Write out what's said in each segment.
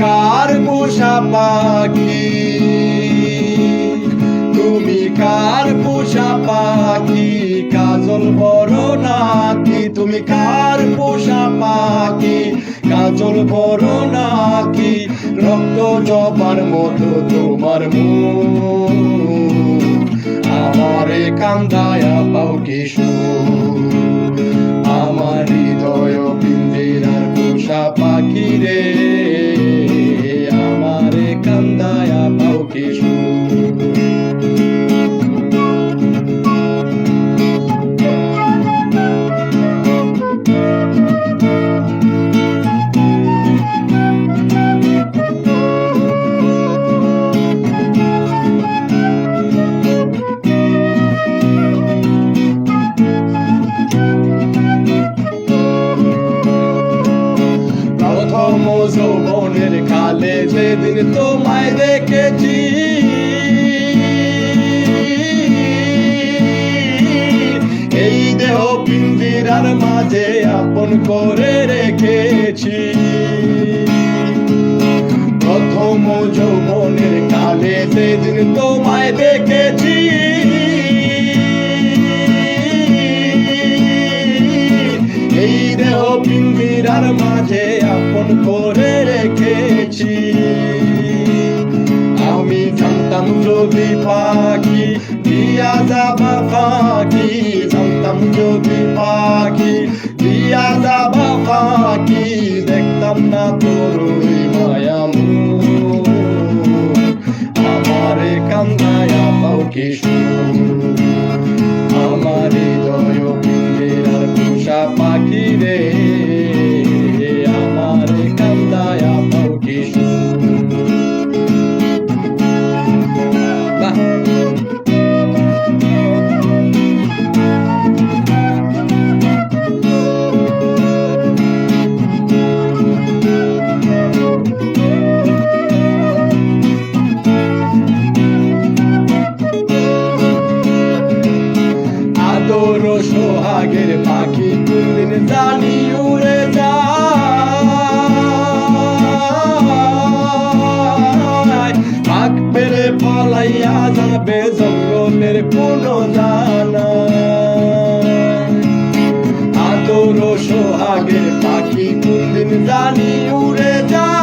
কার পোষা পাখি, তুমি কার পোষা পাখি, কাজল বড় নাকি, তুমি কার পোষা পাখি, কাজল বড় নাকি, রক্ত জবার মতো তোমার মুখ, আমারে কান্দায়া পাও কিশু, আমার হৃদয় পিঞ্জিরার পোষা পাখি রে, আমারে কান্দায়া পাও কিশু। যৌবনের কালে যেদিন তোমায় দেখেছি, এই দেহ পিঞ্জিরার মাঝে আপন করে রেখেছি, প্রথম যৌবনের কালে যেদিন তোমায় দেখেছি, এই দেহ পিঞ্জিরার মাঝে আপন করে রেখেছি, আমি জানতাম যদি পাখি দিয়া যাবা পাখি, জানতাম যদি পাখি দিয়া যাবা পাখি, দেখতাম না তোর মায়া মুখ, আমারে কান্দায়া পাও কিশু, আমার হৃদয় পিঞ্জিরার পোষা পাখি রে, আমারে কান্দায়া পাও কিশু। আদর সোহাগের পাখি কোনদিন জানি উড়ে যায়, পাখ পেরে পলাইয়া যাবে জঙ্গলের কোন জানা, আদর সোহাগের পাখি কোনদিন জানি উড়ে যায়,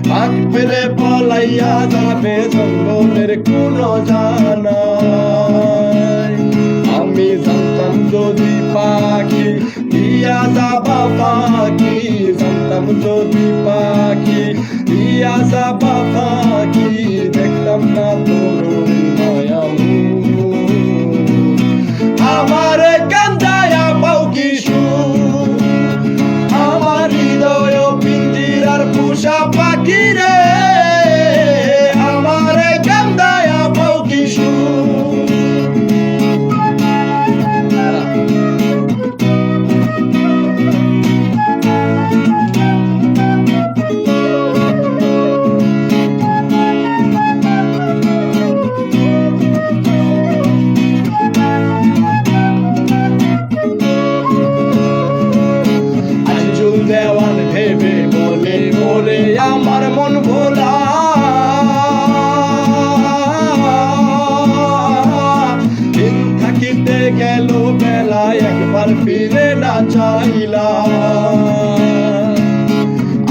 পাখ পেরে পলাইয়া যাবে জঙ্গলের কোন জানা, আমি জানতাম যদি পাখি দিয়া যাবা পাখি, জানতাম যদি পাখি দিয়া যাবা পাখি, দেখলাম না তোর মায়া মুখ, আমারে কান্দায়া পাও কিশু, আমার হৃদয় পিঞ্জিরার পোষা পাখি রে, আমারে কান্দায়া পাও কিশু। দেওয়ান ভেবে বলে বলে আমার মন ভোলা, দিন থাকিতে গেল বেলা একবার ফিরে না চাইলা,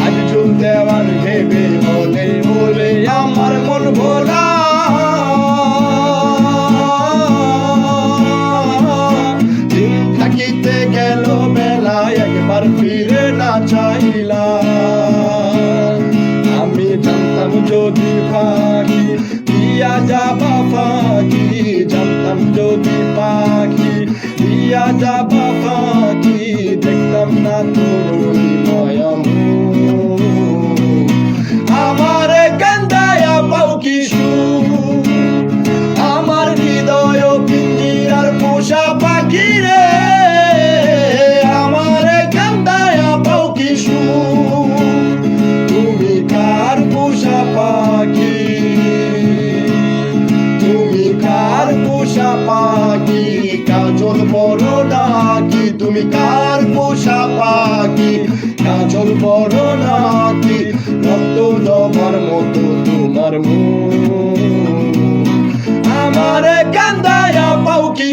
আজ চুল দেওয়ান ভেবে বলে বলে আমার মন ভোলা, দিন থাকিতে গেল বেলা একবার ফিরে না চাইলা, আমি জানতাম যদি পাখি দিয়া যাবা পাখি, জানতাম যদি পাখি দিয়া যাবা পাখি, দেখতাম না তোর মায়া মুখ, তুমি কার পোষা পাখি, কাজল বড় নাকি, রক্ত জমার মতো তোমার মুখ। আমারে কান্দায়া পাও কি